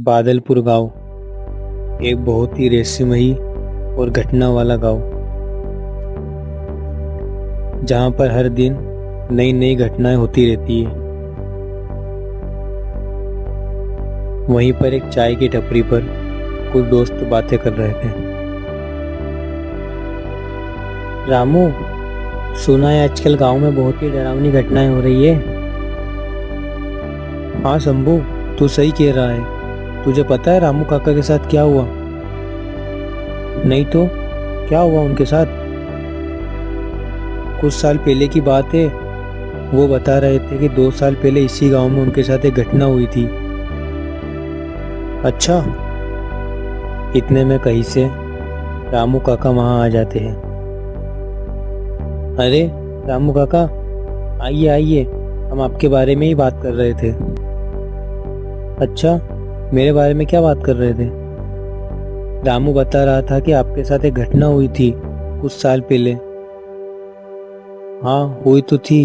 बादलपुर गांव एक बहुत ही रहस्यमयी और घटना वाला गांव, जहां पर हर दिन नई नई घटनाएं होती रहती है। वहीं पर एक चाय की टपरी पर कुछ दोस्त बातें कर रहे थे। रामू, सुना है आजकल गांव में बहुत ही डरावनी घटनाएं हो रही है। हाँ शंभू, तू सही कह रहा है। तुझे पता है रामू काका के साथ क्या हुआ? नहीं तो क्या हुआ उनके साथ? कुछ साल पहले की बात है। वो बता रहे थे कि 2 साल पहले इसी गांव में उनके साथ एक घटना हुई थी। अच्छा। इतने में कहीं से रामू काका वहां आ जाते हैं। अरे रामू काका, आइए आइए, हम आपके बारे में ही बात कर रहे थे। अच्छा, मेरे बारे में क्या बात कर रहे थे? रामू बता रहा था कि आपके साथ एक घटना हुई थी कुछ साल पहले। हाँ, हुई तो थी।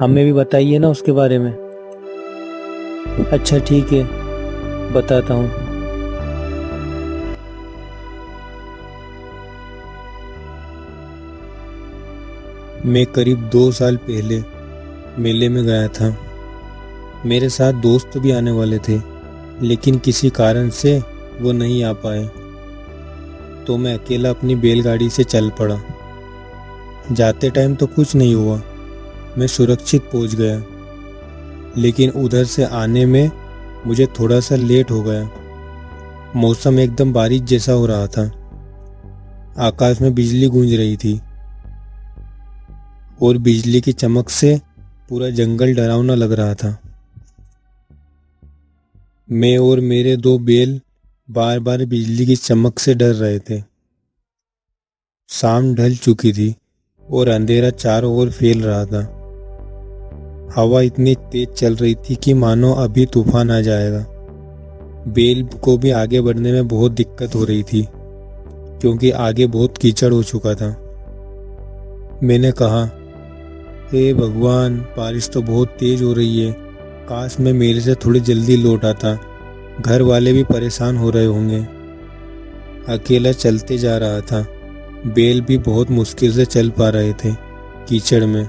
हमें भी बताइए ना उसके बारे में। अच्छा ठीक है, बताता हूँ। मैं करीब 2 साल पहले मेले में गया था। मेरे साथ दोस्त भी आने वाले थे, लेकिन किसी कारण से वो नहीं आ पाए, तो मैं अकेला अपनी बैलगाड़ी से चल पड़ा। जाते टाइम तो कुछ नहीं हुआ, मैं सुरक्षित पहुंच गया, लेकिन उधर से आने में मुझे थोड़ा सा लेट हो गया। मौसम एकदम बारिश जैसा हो रहा था। आकाश में बिजली गूंज रही थी और बिजली की चमक से पूरा जंगल डरावना लग रहा था। मैं और मेरे 2 बैल बार बार बिजली की चमक से डर रहे थे। शाम ढल चुकी थी और अंधेरा चारों ओर फैल रहा था। हवा इतनी तेज चल रही थी कि मानो अभी तूफान आ जाएगा। बैल को भी आगे बढ़ने में बहुत दिक्कत हो रही थी, क्योंकि आगे बहुत कीचड़ हो चुका था। मैंने कहा, हे भगवान, बारिश तो बहुत तेज हो रही है। काश मैं मेले से थोड़ी जल्दी लौट आता। घर वाले भी परेशान हो रहे होंगे। अकेला चलते जा रहा था। बैल भी बहुत मुश्किल से चल पा रहे थे कीचड़ में,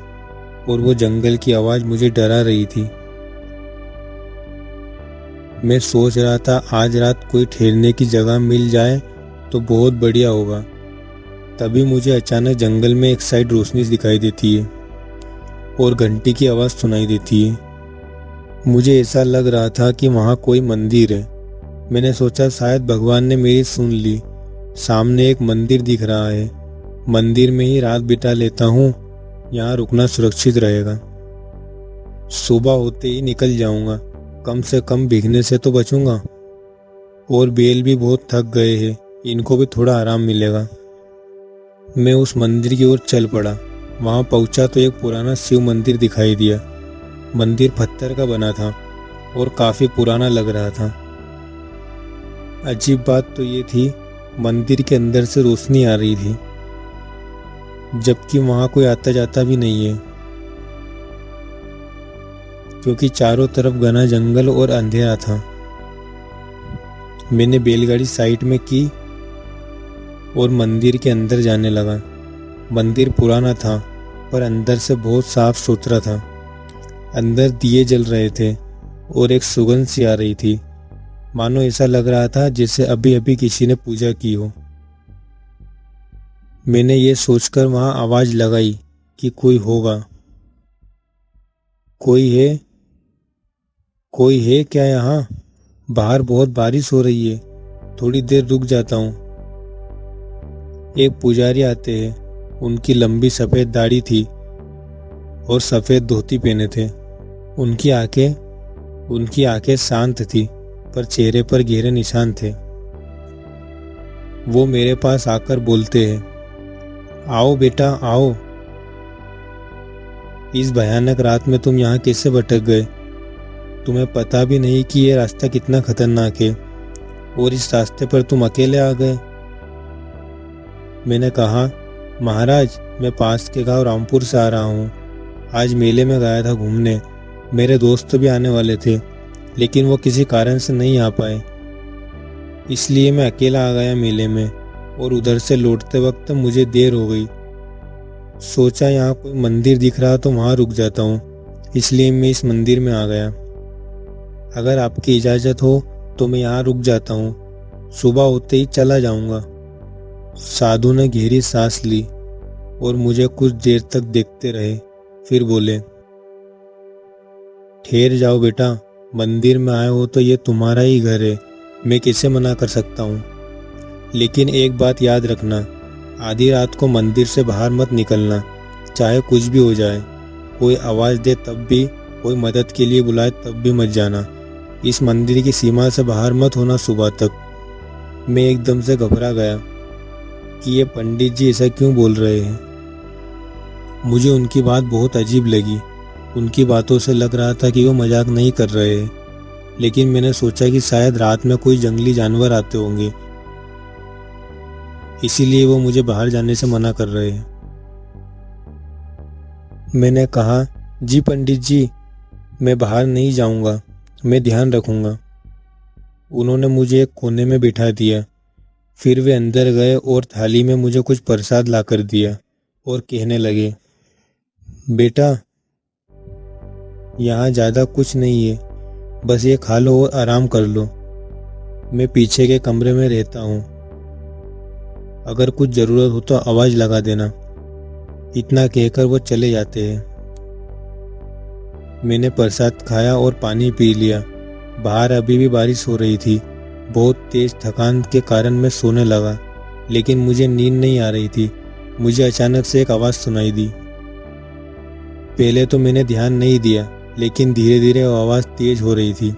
और वो जंगल की आवाज़ मुझे डरा रही थी। मैं सोच रहा था आज रात कोई ठहरने की जगह मिल जाए तो बहुत बढ़िया होगा। तभी मुझे अचानक जंगल में एक साइड रोशनी दिखाई देती है और घंटी की आवाज़ सुनाई देती है। मुझे ऐसा लग रहा था कि वहाँ कोई मंदिर है। मैंने सोचा शायद भगवान ने मेरी सुन ली। सामने एक मंदिर दिख रहा है। मंदिर में ही रात बिता लेता हूँ, यहाँ रुकना सुरक्षित रहेगा। सुबह होते ही निकल जाऊँगा, कम से कम भीगने से तो बचूंगा। और बैल भी बहुत थक गए हैं, इनको भी थोड़ा आराम मिलेगा। मैं उस मंदिर की ओर चल पड़ा। वहाँ पहुँचा तो एक पुराना शिव मंदिर दिखाई दिया। मंदिर पत्थर का बना था और काफ़ी पुराना लग रहा था। अजीब बात तो ये थी, मंदिर के अंदर से रोशनी आ रही थी, जबकि वहाँ कोई आता जाता भी नहीं है, क्योंकि चारों तरफ घना जंगल और अंधेरा था। मैंने बैलगाड़ी साइड में की और मंदिर के अंदर जाने लगा। मंदिर पुराना था, पर अंदर से बहुत साफ सुथरा था। अंदर दिए जल रहे थे और एक सुगंध सी आ रही थी, मानो ऐसा लग रहा था जैसे अभी अभी किसी ने पूजा की हो। मैंने ये सोचकर वहां आवाज लगाई कि कोई होगा। कोई है क्या यहाँ? बाहर बहुत बारिश हो रही है, थोड़ी देर रुक जाता हूँ। एक पुजारी आते हैं। उनकी लंबी सफ़ेद दाढ़ी थी और सफ़ेद धोती पहने थे। उनकी आंखें शांत थी, पर चेहरे पर गहरे निशान थे। वो मेरे पास आकर बोलते हैं, आओ बेटा आओ। इस भयानक रात में तुम यहाँ कैसे भटक गए? तुम्हें पता भी नहीं कि ये रास्ता कितना खतरनाक है, और इस रास्ते पर तुम अकेले आ गए। मैंने कहा, महाराज, मैं पास के गांव रामपुर से आ रहा हूँ। आज मेले में गया था घूमने। मेरे दोस्त भी आने वाले थे, लेकिन वो किसी कारण से नहीं आ पाए, इसलिए मैं अकेला आ गया मेले में। और उधर से लौटते वक्त मुझे देर हो गई। सोचा यहाँ कोई मंदिर दिख रहा तो वहाँ रुक जाता हूँ, इसलिए मैं इस मंदिर में आ गया। अगर आपकी इजाज़त हो तो मैं यहाँ रुक जाता हूँ, सुबह होते ही चला जाऊँगा। साधु ने गहरी सांस ली और मुझे कुछ देर तक देखते रहे, फिर बोले, ठहर जाओ बेटा, मंदिर में आए हो तो ये तुम्हारा ही घर है, मैं कैसे मना कर सकता हूँ। लेकिन एक बात याद रखना, आधी रात को मंदिर से बाहर मत निकलना, चाहे कुछ भी हो जाए। कोई आवाज़ दे तब भी, कोई मदद के लिए बुलाए तब भी मत जाना। इस मंदिर की सीमा से बाहर मत होना सुबह तक। मैं एकदम से घबरा गया कि ये पंडित जी ऐसा क्यों बोल रहे हैं। मुझे उनकी बात बहुत अजीब लगी। उनकी बातों से लग रहा था कि वो मजाक नहीं कर रहे हैं, लेकिन मैंने सोचा कि शायद रात में कोई जंगली जानवर आते होंगे, इसीलिए वो मुझे बाहर जाने से मना कर रहे हैं। मैंने कहा, जी पंडित जी, मैं बाहर नहीं जाऊंगा, मैं ध्यान रखूंगा। उन्होंने मुझे एक कोने में बिठा दिया। फिर वे अंदर गए और थाली में मुझे कुछ प्रसाद लाकर दिया और कहने लगे, बेटा यहाँ ज़्यादा कुछ नहीं है, बस ये खा लो और आराम कर लो। मैं पीछे के कमरे में रहता हूँ, अगर कुछ ज़रूरत हो तो आवाज़ लगा देना। इतना कहकर वो चले जाते हैं। मैंने प्रसाद खाया और पानी पी लिया। बाहर अभी भी बारिश हो रही थी। बहुत तेज थकान के कारण मैं सोने लगा, लेकिन मुझे नींद नहीं आ रही थी। मुझे अचानक से एक आवाज़ सुनाई दी। पहले तो मैंने ध्यान नहीं दिया, लेकिन धीरे धीरे वो आवाज़ तेज हो रही थी,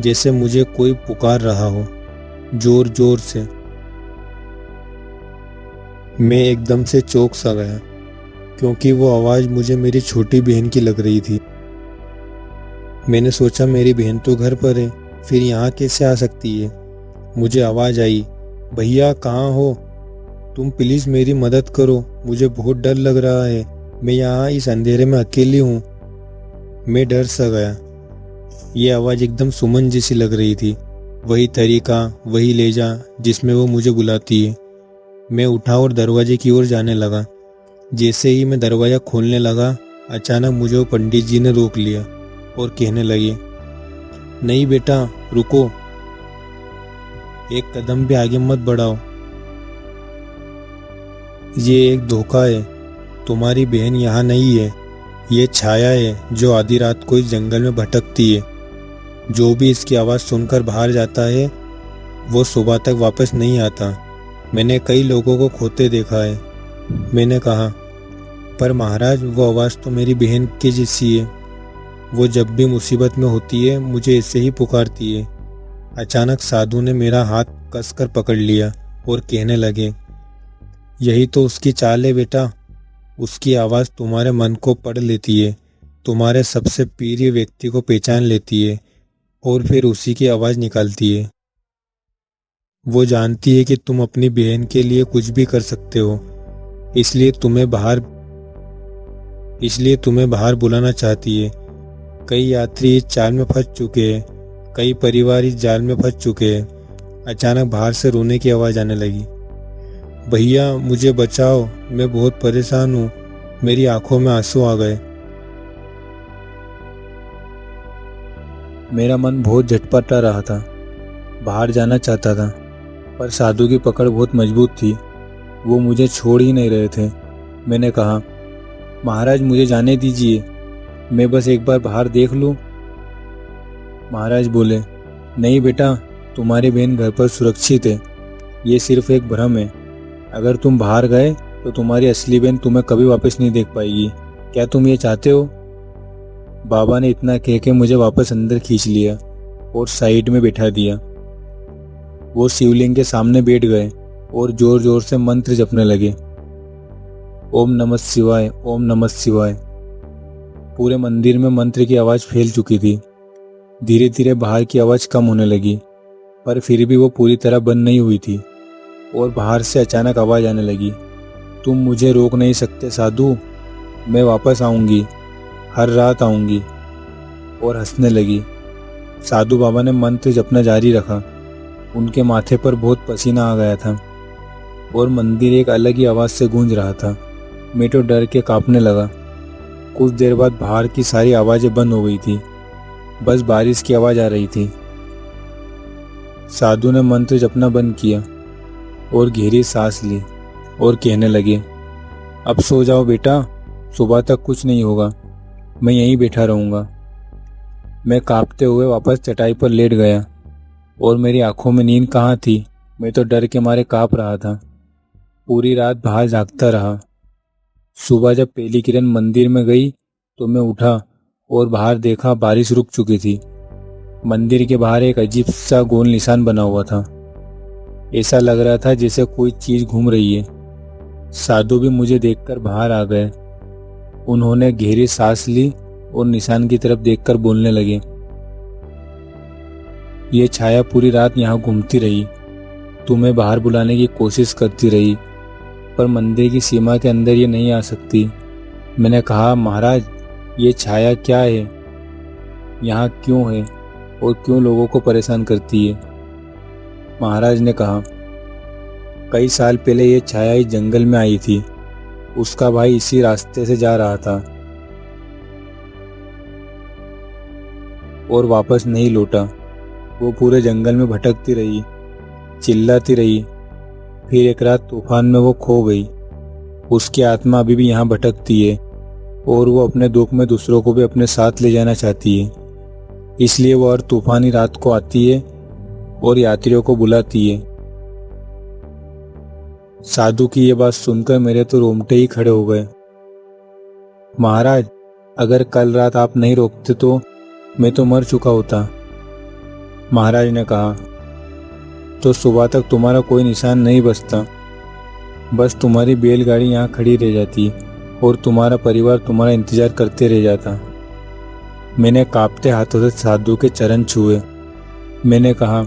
जैसे मुझे कोई पुकार रहा हो, जोर जोर से। मैं एकदम से चौंक सा गया, क्योंकि वो आवाज़ मुझे मेरी छोटी बहन की लग रही थी। मैंने सोचा मेरी बहन तो घर पर है, फिर यहाँ कैसे आ सकती है। मुझे आवाज़ आई, भैया कहाँ हो तुम, प्लीज़ मेरी मदद करो, मुझे बहुत डर लग रहा है, मैं यहाँ इस अंधेरे में अकेली हूँ। मैं डर सा गया। ये आवाज़ एकदम सुमन जैसी लग रही थी, वही तरीका, वही लहजा जिसमें वो मुझे बुलाती है। मैं उठा और दरवाजे की ओर जाने लगा। जैसे ही मैं दरवाज़ा खोलने लगा, अचानक मुझे वो पंडित जी ने रोक लिया और कहने लगे, नहीं बेटा रुको, एक कदम भी आगे मत बढ़ाओ, ये एक धोखा है। तुम्हारी बहन यहाँ नहीं है, ये छाया है जो आधी रात को इस जंगल में भटकती है। जो भी इसकी आवाज़ सुनकर बाहर जाता है वो सुबह तक वापस नहीं आता। मैंने कई लोगों को खोते देखा है। मैंने कहा, पर महाराज वो आवाज़ तो मेरी बहन की जैसी है, वो जब भी मुसीबत में होती है मुझे ऐसे ही पुकारती है। अचानक साधु ने मेरा हाथ कसकर पकड़ लिया और कहने लगे, यही तो उसकी चाल है बेटा, उसकी आवाज़ तुम्हारे मन को पढ़ लेती है, तुम्हारे सबसे प्रिय व्यक्ति को पहचान लेती है और फिर उसी की आवाज़ निकालती है। वो जानती है कि तुम अपनी बहन के लिए कुछ भी कर सकते हो, इसलिए तुम्हें बाहर बुलाना चाहती है। कई यात्री इस चाल में फंस चुके हैं, कई परिवार इस जाल में फंस चुके हैं। अचानक बाहर से रोने की आवाज़ आने लगी, भैया मुझे बचाओ, मैं बहुत परेशान हूँ, मेरी आंखों में आंसू आ गए। मेरा मन बहुत झटपटा रहा था, बाहर जाना चाहता था, पर साधु की पकड़ बहुत मजबूत थी, वो मुझे छोड़ ही नहीं रहे थे। मैंने कहा, महाराज मुझे जाने दीजिए, मैं बस एक बार बाहर देख लूँ। महाराज बोले, नहीं बेटा, तुम्हारी बहन घर पर सुरक्षित है, ये सिर्फ एक भ्रम है। अगर तुम बाहर गए तो तुम्हारी असली बहन तुम्हें कभी वापस नहीं देख पाएगी। क्या तुम ये चाहते हो? बाबा ने इतना कह के मुझे वापस अंदर खींच लिया और साइड में बैठा दिया। वो शिवलिंग के सामने बैठ गए और जोर जोर से मंत्र जपने लगे, ओम नमः शिवाय, ओम नमः शिवाय। पूरे मंदिर में मंत्र की आवाज़ फैल चुकी थी। धीरे धीरे बाहर की आवाज़ कम होने लगी, पर फिर भी वो पूरी तरह बंद नहीं हुई थी। और बाहर से अचानक आवाज़ आने लगी, तुम मुझे रोक नहीं सकते साधु, मैं वापस आऊँगी, हर रात आऊँगी। और हंसने लगी। साधु बाबा ने मंत्र जपना जारी रखा। उनके माथे पर बहुत पसीना आ गया था और मंदिर एक अलग ही आवाज़ से गूंज रहा था। मैं तो डर के कांपने लगा। कुछ देर बाद बाहर की सारी आवाज़ें बंद हो गई थी, बस बारिश की आवाज़ आ रही थी। साधु ने मंत्र जपना बंद किया और गहरी सांस ली और कहने लगे, अब सो जाओ बेटा, सुबह तक कुछ नहीं होगा, मैं यहीं बैठा रहूँगा। मैं कांपते हुए वापस चटाई पर लेट गया और मेरी आंखों में नींद कहाँ थी। मैं तो डर के मारे कांप रहा था। पूरी रात बाहर जागता रहा। सुबह जब पहली किरण मंदिर में गई तो मैं उठा और बाहर देखा, बारिश रुक चुकी थी। मंदिर के बाहर एक अजीब सा गोल निशान बना हुआ था। ऐसा लग रहा था जैसे कोई चीज घूम रही है। साधु भी मुझे देखकर बाहर आ गए। उन्होंने गहरी सांस ली और निशान की तरफ देखकर बोलने लगे, ये छाया पूरी रात यहाँ घूमती रही, तुम्हें बाहर बुलाने की कोशिश करती रही, पर मंदिर की सीमा के अंदर ये नहीं आ सकती। मैंने कहा, महाराज ये छाया क्या है, यहाँ क्यों है और क्यों लोगों को परेशान करती है? महाराज ने कहा, कई साल पहले ये छाया इस जंगल में आई थी। उसका भाई इसी रास्ते से जा रहा था और वापस नहीं लौटा। वो पूरे जंगल में भटकती रही, चिल्लाती रही। फिर एक रात तूफान में वो खो गई। उसकी आत्मा अभी भी यहाँ भटकती है और वो अपने दुख में दूसरों को भी अपने साथ ले जाना चाहती है। इसलिए वो हर तूफानी रात को आती है और यात्रियों को बुलाती है। साधु की ये बात सुनकर मेरे तो रोंगटे ही खड़े हो गए। महाराज, अगर कल रात आप नहीं रोकते तो मैं तो मर चुका होता। महाराज ने कहा, तो सुबह तक तुम्हारा कोई निशान नहीं बचता, बस तुम्हारी बैलगाड़ी यहाँ खड़ी रह जाती और तुम्हारा परिवार तुम्हारा इंतजार करते रह जाता। मैंने कांपते हाथों से साधु के चरण छुए। मैंने कहा,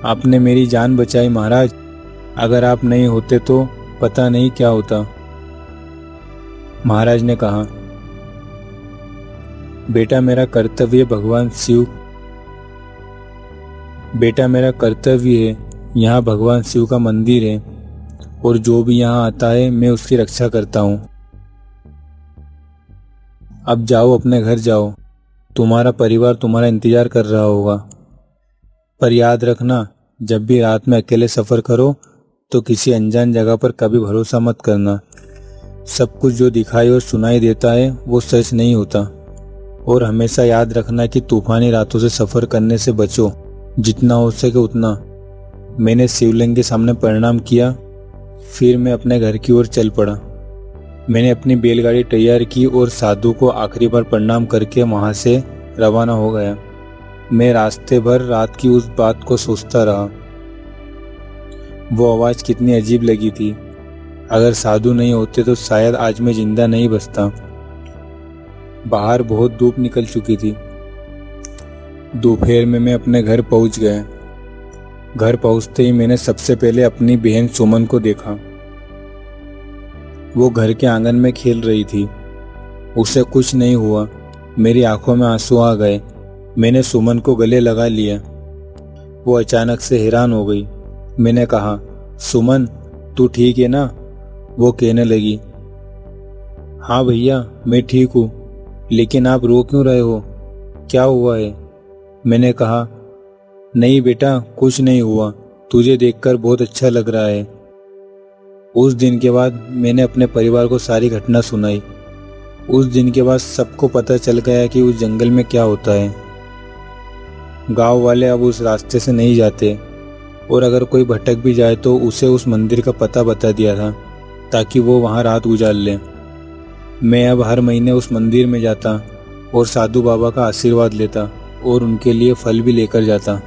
आपने मेरी जान बचाई महाराज, अगर आप नहीं होते तो पता नहीं क्या होता। महाराज ने कहा, बेटा मेरा कर्तव्य है, यहाँ भगवान शिव का मंदिर है और जो भी यहाँ आता है मैं उसकी रक्षा करता हूँ। अब जाओ, अपने घर जाओ, तुम्हारा परिवार तुम्हारा इंतजार कर रहा होगा। पर याद रखना, जब भी रात में अकेले सफ़र करो तो किसी अनजान जगह पर कभी भरोसा मत करना। सब कुछ जो दिखाई और सुनाई देता है वो सच नहीं होता। और हमेशा याद रखना कि तूफानी रातों से सफ़र करने से बचो, जितना हो सके उतना। मैंने शिवलिंग के सामने प्रणाम किया, फिर मैं अपने घर की ओर चल पड़ा। मैंने अपनी बैलगाड़ी तैयार की और साधु को आखिरी बार प्रणाम करके वहाँ से रवाना हो गया। मैं रास्ते भर रात की उस बात को सोचता रहा। वो आवाज़ कितनी अजीब लगी थी। अगर साधु नहीं होते तो शायद आज मैं जिंदा नहीं बचता। बाहर बहुत धूप निकल चुकी थी। दोपहर में मैं अपने घर पहुंच गया। घर पहुंचते ही मैंने सबसे पहले अपनी बहन सुमन को देखा। वो घर के आंगन में खेल रही थी। उसे कुछ नहीं हुआ। मेरी आंखों में आंसू आ गए। मैंने सुमन को गले लगा लिया। वो अचानक से हैरान हो गई। मैंने कहा, सुमन तू ठीक है ना? वो कहने लगी, हाँ भैया मैं ठीक हूँ, लेकिन आप रो क्यों रहे हो, क्या हुआ है? मैंने कहा, नहीं बेटा कुछ नहीं हुआ, तुझे देखकर बहुत अच्छा लग रहा है। उस दिन के बाद मैंने अपने परिवार को सारी घटना सुनाई। उस दिन के बाद सबको पता चल गया कि उस जंगल में क्या होता है। गांव वाले अब उस रास्ते से नहीं जाते और अगर कोई भटक भी जाए तो उसे उस मंदिर का पता बता दिया था ताकि वो वहाँ रात गुजार ले। मैं अब हर महीने उस मंदिर में जाता और साधु बाबा का आशीर्वाद लेता और उनके लिए फल भी लेकर जाता।